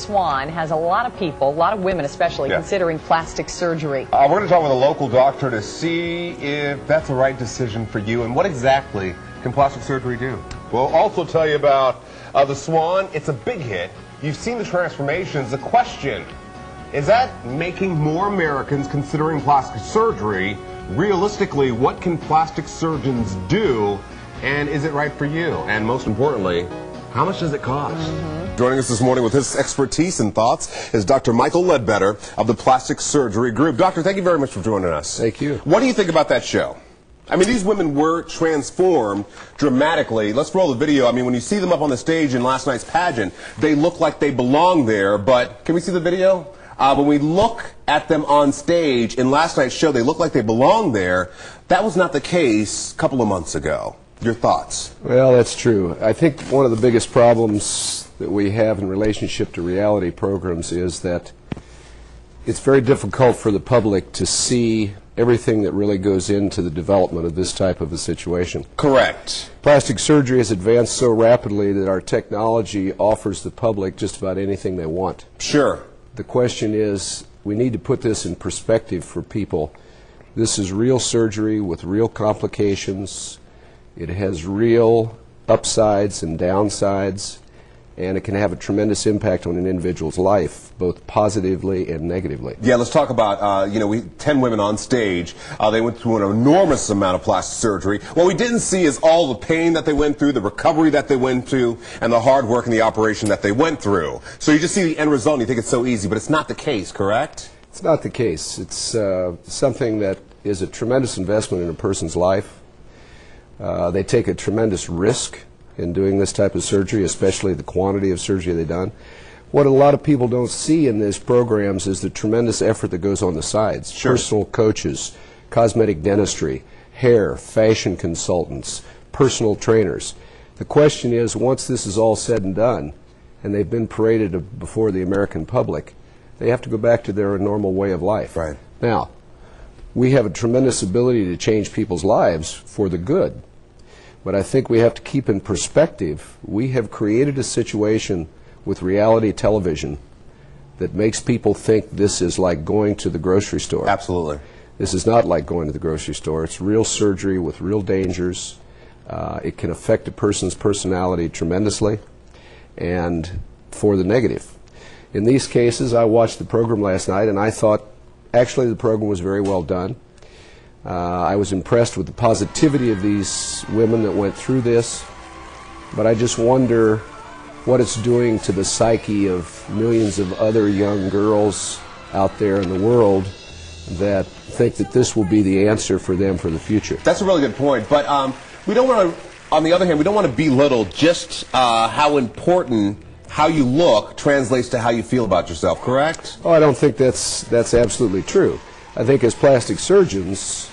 Swan has a lot of people, a lot of women especially, considering plastic surgery. We're going to talk with a local doctor to see if that's the right decision for you and what exactly can plastic surgery do. We'll also tell you about the Swan. It's a big hit. You've seen the transformations. The question, is that making more Americans considering plastic surgery? Realistically, what can plastic surgeons do? And is it right for you? And most importantly, how much does it cost? Joining us this morning with his expertise and thoughts is Dr. Michael Leadbetter of the Plastic Surgery Group. Doctor, thank you very much for joining us. Thank you. What do you think about that show? I mean, these women were transformed dramatically. Let's roll the video. I mean, when you see them up on the stage in last night's pageant, they look like they belong there. But can we see the video? When we look at them on stage in last night's show, they look like they belong there. That was not the case a couple of months ago. Your thoughts? Well, that's true. I think one of the biggest problems that we have in relationship to reality programs is that it's very difficult for the public to see everything that really goes into the development of this type of a situation. Correct. Plastic surgery has advanced so rapidly that our technology offers the public just about anything they want. Sure. The question is, we need to put this in perspective for people. This is real surgery with real complications. It has real upsides and downsides, and it can have a tremendous impact on an individual's life, both positively and negatively. Yeah, let's talk about, 10 women on stage. They went through an enormous amount of plastic surgery. What we didn't see is all the pain that they went through, the recovery that they went through, and the hard work and the operation that they went through. So you just see the end result and you think it's so easy, but it's not the case, correct? It's not the case. It's something that is a tremendous investment in a person's life. They take a tremendous risk in doing this type of surgery, especially the quantity of surgery they've done. What a lot of people don't see in these programs is the tremendous effort that goes on the sides. Sure. Personal coaches, cosmetic dentistry, hair, fashion consultants, personal trainers. The question is, once this is all said and done, and they've been paraded before the American public, they have to go back to their normal way of life. Right. Now, we have a tremendous ability to change people's lives for the good. But I think we have to keep in perspective, we have created a situation with reality television that makes people think this is like going to the grocery store. Absolutely. This is not like going to the grocery store. It's real surgery with real dangers. It can affect a person's personality tremendously and for the negative. In these cases, I watched the program last night and I thought actually the program was very well done. I was impressed with the positivity of these women that went through this, but I just wonder what it's doing to the psyche of millions of other young girls out there in the world that think that this will be the answer for them for the future. That's a really good point, but we don't want to, on the other hand, we don't want to belittle just how important how you look translates to how you feel about yourself, correct? Oh, I don't think that's absolutely true. I think as plastic surgeons,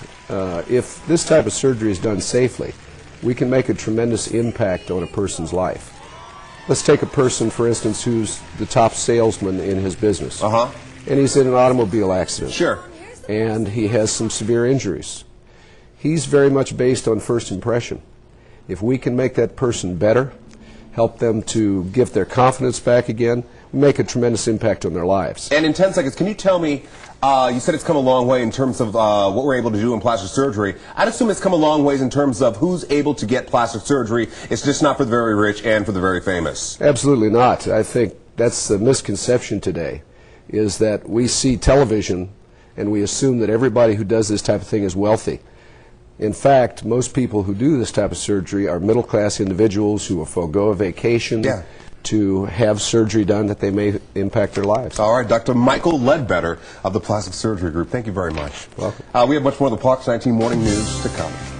if this type of surgery is done safely, we can make a tremendous impact on a person's life. Let's take a person, for instance, who's the top salesman in his business. And he's in an automobile accident. Sure. And he has some severe injuries. He's very much based on first impression. If we can make that person better, help them to get their confidence back again, we make a tremendous impact on their lives. And in 10 seconds, can you tell me, you said it's come a long way in terms of what we're able to do in plastic surgery. I'd assume it's come a long ways in terms of who's able to get plastic surgery. It's just not for the very rich and for the very famous. Absolutely not. I think that's the misconception today, is that we see television and we assume that everybody who does this type of thing is wealthy. In fact, most people who do this type of surgery are middle-class individuals who will forego a vacation to have surgery done that they may impact their lives. All right, Dr. Michael Leadbetter of the Plastic Surgery Group. Thank you very much. Welcome. We have much more of the Fox 19 Morning News to come.